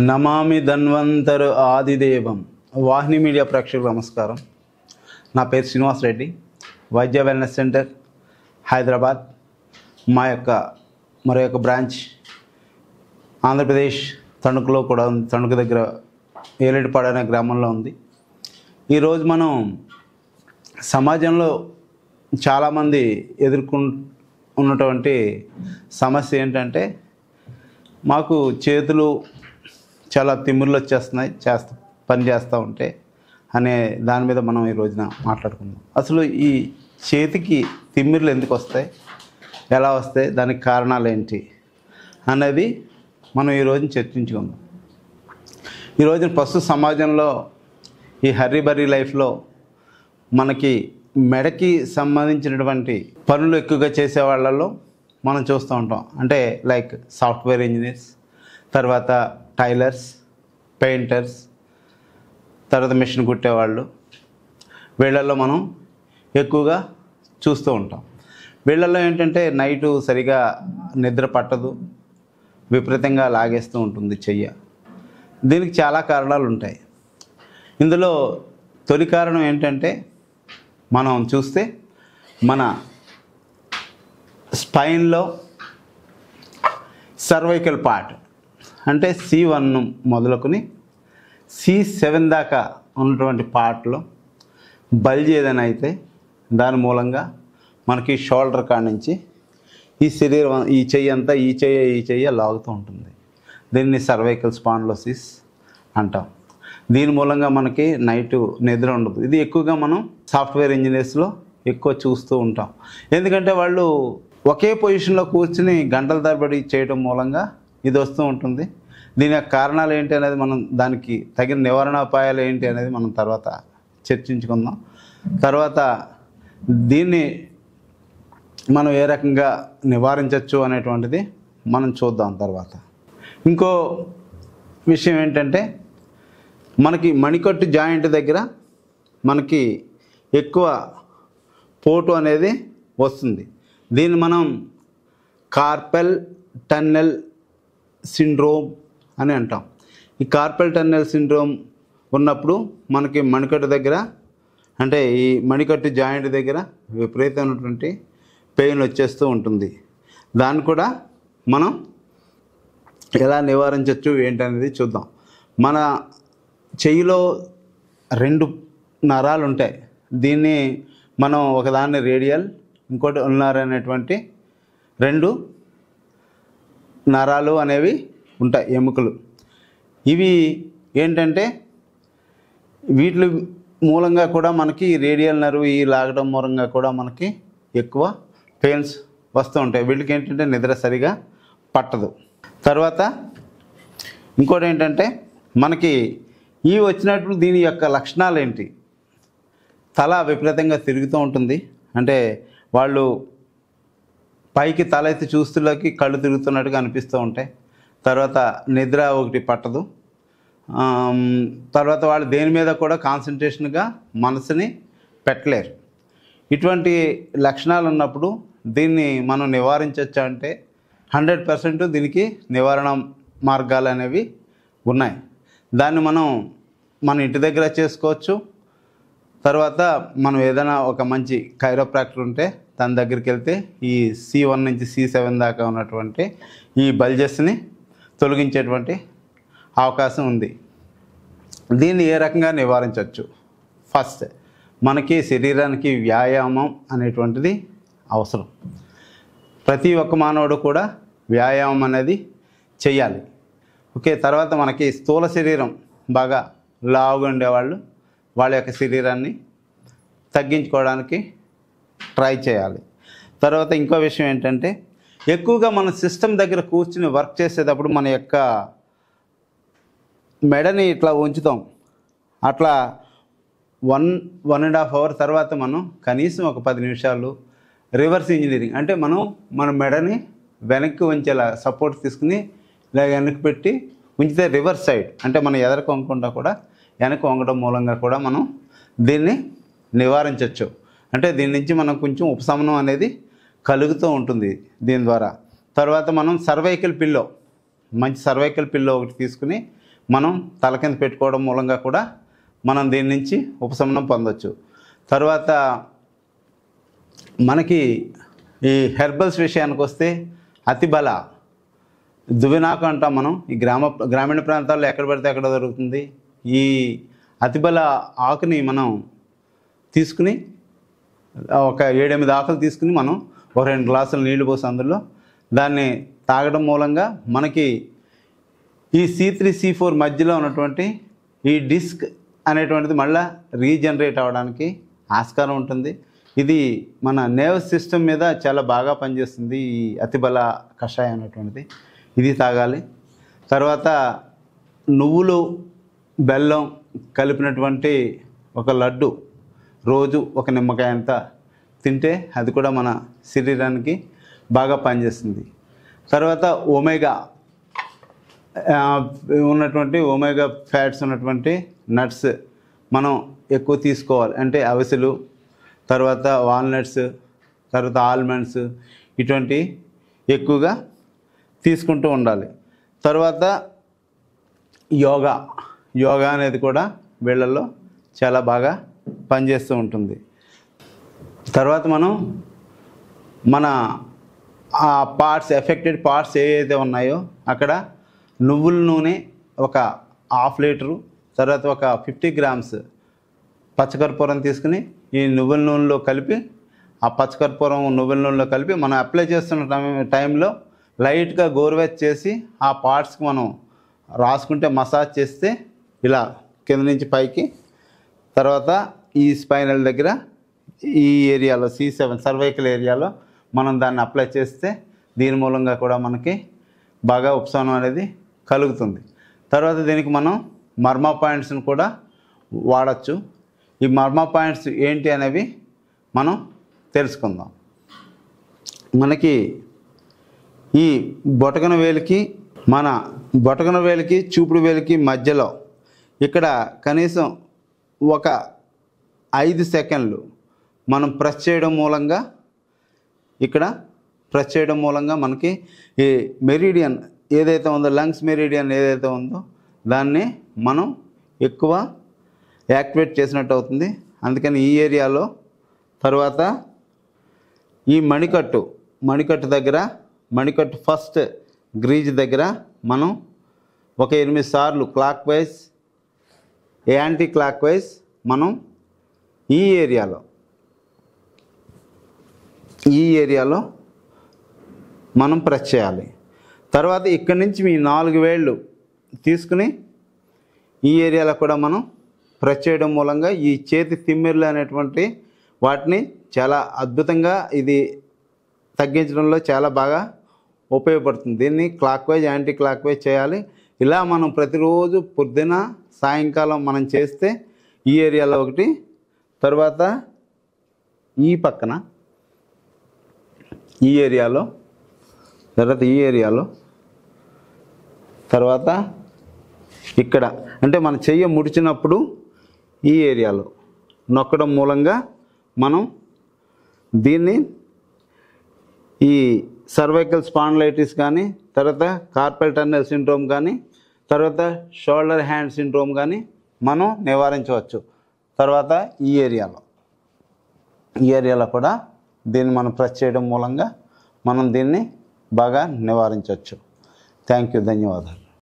నమామి ధన్వంతరు ఆదిదేవం. వాహిని media ప్రేక్షకులకు నమస్కారం. నా పేరు శ్రీనివాస్ రెడ్డి, వైద్య వెల్నెస్ సెంటర్ హైదరాబాద్. మా యొక్క మరొక బ్రాంచ్ ఆంధ్రప్రదేశ్ తణుకులో కూడా ఉంది. తణుకు దగ్గర ఏలేటిపాడు అనే గ్రామంలో ఉంది. ఈరోజు మనం సమాజంలో చాలామంది ఉన్నటువంటి సమస్య ఏంటంటే, మాకు చేతులు చాలా తిమ్మిర్లు వచ్చేస్తున్నాయి పని చేస్తూ ఉంటే అనే దాని మీద మనం ఈ రోజున మాట్లాడుకుందాం. అసలు ఈ చేతికి తిమ్మిర్లు ఎందుకు వస్తాయి, ఎలా వస్తాయి, దానికి కారణాలు ఏంటి అనేది మనం ఈరోజు చర్చించుకుందాం. ఈరోజు ప్రస్తుత సమాజంలో ఈ హర్రీ లైఫ్లో మనకి మెడకి సంబంధించినటువంటి పనులు ఎక్కువగా చేసే వాళ్ళల్లో మనం చూస్తూ ఉంటాం. అంటే లైక్ సాఫ్ట్వేర్ ఇంజనీర్స్, తర్వాత టైలర్స్, పెయింటర్స్, తర్వాత మిషన్ కుట్టేవాళ్ళు, వీళ్ళల్లో మనం ఎక్కువగా చూస్తూ ఉంటాం. వీళ్ళల్లో ఏంటంటే నైటు సరిగా నిద్ర పట్టదు, విపరీతంగా లాగేస్తూ ఉంటుంది చెయ్య. దీనికి చాలా కారణాలు ఉంటాయి. ఇందులో తొలి కారణం ఏంటంటే, మనం చూస్తే మన స్పైన్లో సర్వైకల్ పార్ట్ అంటే C1 మొదలుకొని C7 దాకా ఉన్నటువంటి పార్ట్లో బల్జ్ ఏదైనా అయితే దాని మూలంగా మనకి షోల్డర్ కాడ నుంచి ఈ శరీరం, ఈ చెయ్యి అంతా ఈ చెయ్యి లాగుతూ ఉంటుంది. దీన్ని సర్వైకల్ స్పాండిలోసిస్ అంటాం. దీని మూలంగా మనకి నైటు నిద్ర ఉండదు. ఇది ఎక్కువగా మనం సాఫ్ట్వేర్ ఇంజనీర్స్లో ఎక్కువ చూస్తూ ఉంటాం. ఎందుకంటే వాళ్ళు ఒకే పొజిషన్లో కూర్చుని గంటల తరబడి చేయడం మూలంగా ఇది వస్తూ ఉంటుంది. దీని యొక్క కారణాలు ఏంటి అనేది మనం, దానికి తగిన నివారణోపాయాలు ఏంటి అనేది మనం తర్వాత చర్చించుకుందాం. తర్వాత దీన్ని మనం ఏ రకంగా నివారించవచ్చు అనేటువంటిది మనం చూద్దాం. తర్వాత ఇంకో విషయం ఏంటంటే, మనకి మణికట్టు జాయింట్ దగ్గర మనకి ఎక్కువ పోటు అనేది వస్తుంది. దీన్ని మనం కార్పెల్ టన్నెల్ సిండ్రోమ్ అని అంటాం. ఈ కార్పెల్ టన్నెల్ సిండ్రోమ్ ఉన్నప్పుడు మనకి మణికట్టు దగ్గర, అంటే ఈ మణికట్టు జాయింట్ దగ్గర విపరీతమైనటువంటి పెయిన్ వచ్చేస్తూ ఉంటుంది. దాన్ని కూడా మనం ఎలా నివారించవచ్చు ఏంటనేది చూద్దాం. మన చెయ్యిలో 2 నరాలు ఉంటాయి. దీన్ని మనం ఒకదాన్ని రేడియల్, ఇంకోటి ఉల్నార్ అనేటువంటి 2 నరాలు అనేవి ఉంటాయి, ఎముకలు. ఇవి ఏంటంటే వీటి మూలంగా కూడా మనకి రేడియల్ నర్వ్ ఈ లాగడం మూలంగా కూడా మనకి ఎక్కువ పెయిన్స్ వస్తూ ఉంటాయి. వీళ్ళకి ఏంటంటే నిద్ర సరిగా పట్టదు. తర్వాత ఇంకోటి ఏంటంటే, మనకి ఇవి వచ్చినప్పుడు దీని యొక్క లక్షణాలు ఏంటి? తల విపరీతంగా తిరుగుతూ ఉంటుంది. అంటే వాళ్ళు పైకి తల ఎత్తి చూస్తులకి కళ్ళు తిరుగుతున్నట్టుగా అనిపిస్తూ ఉంటాయి. తర్వాత నిద్ర ఒకటి పట్టదు. తర్వాత వాళ్ళు దేని మీద కూడా కాన్సన్ట్రేషన్గా మనసుని పెట్టలేరు. ఇటువంటి లక్షణాలు ఉన్నప్పుడు దీన్ని మనం నివారించవచ్చు అంటే 100% దీనికి నివారణ మార్గాలు అనేవి ఉన్నాయి. దాన్ని మన ఇంటి దగ్గర చేసుకోవచ్చు. తర్వాత మనం ఏదైనా ఒక మంచి కైరోప్రాక్టర్ ఉంటే తన దగ్గరికి వెళ్తే ఈ C1 నుంచి C7 దాకా ఉన్నటువంటి ఈ బల్జెస్ని తొలగించేటువంటి అవకాశం ఉంది. దీన్ని ఏ రకంగా నివారించవచ్చు? ఫస్ట్, మనకి శరీరానికి వ్యాయామం అనేటువంటిది అవసరం. ప్రతి ఒక్క మానవుడు కూడా వ్యాయామం అనేది చేయాలి. ఓకే. తర్వాత మనకి స్థూల శరీరం బాగా లావుగా ఉండేవాళ్ళు వాళ్ళ యొక్క శరీరాన్ని తగ్గించుకోవడానికి ట్రై చేయాలి. తర్వాత ఇంకో విషయం ఏంటంటే, ఎక్కువగా మన సిస్టమ్ దగ్గర కూర్చుని వర్క్ చేసేటప్పుడు మన యొక్క మెడని ఇట్లా ఉంచుతాం. అట్లా 1.5 అవర్ తర్వాత మనం కనీసం ఒక 10 నిమిషాలు రివర్స్ ఇంజనీరింగ్, అంటే మన మెడని వెనక్కి ఉంచేలా సపోర్ట్ తీసుకుని ఇలా వెనక్కి పెట్టి ఉంచితే రివర్స్ సైడ్, అంటే మనం ఎదరకు వంగకుండా కూడా వెనక్కి వంగడం మూలంగా కూడా మనం దీన్ని నివారించవచ్చు. అంటే దీని నుంచి మనం కొంచెం ఉపశమనం అనేది కలుగుతూ ఉంటుంది దీని ద్వారా. తర్వాత మనం సర్వైకల్ పిల్లో, మంచి సర్వైకల్ పిల్లో ఒకటి తీసుకుని మనం తల కింద పెట్టుకోవడం మూలంగా కూడా మనం దీని నుంచి ఉపశమనం పొందొచ్చు. తర్వాత మనకి ఈ హెర్బల్స్ విషయానికి వస్తే అతిబల, దువ్వెనాకు అంటాం మనం. ఈ గ్రామీణ ప్రాంతాల్లో ఎక్కడ పడితే అక్కడ దొరుకుతుంది. ఈ అతిబల ఆకుని మనం తీసుకుని ఒక 7-8 ఆకులు తీసుకుని మనం ఒక 2 గ్లాసులు నీళ్లు పోసి అందులో దాన్ని తాగడం మూలంగా మనకి ఈ C3 C4 మధ్యలో ఉన్నటువంటి ఈ డిస్క్ అనేటువంటిది మళ్ళీ రీజనరేట్ అవ్వడానికి ఆస్కారం ఉంటుంది. ఇది మన నర్వస్ సిస్టమ్ మీద చాలా బాగా పనిచేస్తుంది ఈ అతిబల కషాయం అనేటువంటిది. ఇది తాగాలి. తర్వాత నువ్వులు బెల్లం కలిపినటువంటి ఒక లడ్డు రోజు ఒక నిమ్మకాయ అంత తింటే అది కూడా మన శరీరానికి బాగా పనిచేస్తుంది. తర్వాత ఒమేగా ఫ్యాట్స్ ఉన్నటువంటి నట్స్ మనం ఎక్కువ తీసుకోవాలి. అంటే అవిసెలు, తర్వాత వాల్నట్స్, తర్వాత ఆల్మండ్స్, ఇటువంటి ఎక్కువగా తీసుకుంటూ ఉండాలి. తర్వాత యోగా అనేది కూడా వీళ్ళల్లో చాలా బాగా పనిచేస్తూ ఉంటుంది. తర్వాత మనం మన ఆ ఎఫెక్టెడ్ పార్ట్స్ ఏవైతే ఉన్నాయో అక్కడ నువ్వుల నూనె ఒక 1/2 లీటరు, తర్వాత ఒక 50 గ్రామ్స్ పచ్చకర్పూరం తీసుకుని ఈ నువ్వుల నూనెలో కలిపి, ఆ పచ్చకర్పూరం నువ్వుల నూనెలో కలిపి మనం అప్లై చేస్తున్న టైంలో లైట్గా గోరువెచ్చ చేసి ఆ పార్ట్స్కి మనం రాసుకుంటే, మసాజ్ చేస్తే ఇలా కింద నుంచి పైకి, తర్వాత ఈ స్పైనల్ దగ్గర ఈ ఏరియాలో C7 సర్వైకల్ ఏరియాలో మనం దాన్ని అప్లై చేస్తే దీని మూలంగా కూడా మనకి బాగా ఉపశమనం అనేది కలుగుతుంది. తర్వాత దీనికి మనం మర్మా పాయింట్స్ని కూడా వాడచ్చు. ఈ మర్మా పాయింట్స్ ఏంటి అనేవి మనం తెలుసుకుందాం. మనకి ఈ బొటకన వేలికి చూపుడు వేలికి మధ్యలో ఇక్కడ కనీసం ఒక 5 సెకండ్లు మనం ప్రెస్ చేయడం మూలంగా మనకి ఈ మెరిడియన్ ఏదైతే ఉందో, లంగ్స్ మెరిడియన్ ఏదైతే ఉందో దాన్ని మనం ఎక్కువ యాక్టివేట్ చేసినట్టు అవుతుంది. అందుకని ఈ ఏరియాలో, తర్వాత ఈ మణికట్టు దగ్గర, మణికట్టు ఫస్ట్ గ్రీజ్ దగ్గర మనం ఒక 8 సార్లు clock wise, anti clock wise మనం ఈ ఏరియాలో మనం ప్రెస్ చేయాలి. తర్వాత ఇక్కడి నుంచి మీ 4 వేళ్ళు తీసుకుని ఈ ఏరియాలో కూడా మనం ప్రెస్ చేయడం మూలంగా ఈ చేతి తిమ్మిర్లు అనేటువంటి వాటిని చాలా అద్భుతంగా ఇది తగ్గించడంలో చాలా బాగా ఉపయోగపడుతుంది. దీన్ని clock wise, anti clock wise చేయాలి. ఇలా మనం ప్రతిరోజు పొద్దున సాయంకాలం మనం చేస్తే ఈ ఏరియాలో ఒకటి, తర్వాత ఈ పక్కన ఈ ఏరియాలో, తర్వాత ఇక్కడ, అంటే మన చెయ్యి ముడిచినప్పుడు ఈ ఏరియాలో నొక్కడం మూలంగా మనం దీన్ని ఈ సర్వైకల్ స్పాండిలైటిస్ కానీ, తర్వాత కార్పల్ టన్నెల్ సిండ్రోమ్ కానీ, తర్వాత షోల్డర్ హ్యాండ్ సిండ్రోమ్ కానీ మనం నివారించవచ్చు. తర్వాత ఈ ఏరియాలో కూడా దీన్ని మనం ప్రెస్ చేయడం మూలంగా మనం దీన్ని బాగా నివారించవచ్చు. థ్యాంక్ యూ, ధన్యవాదాలు.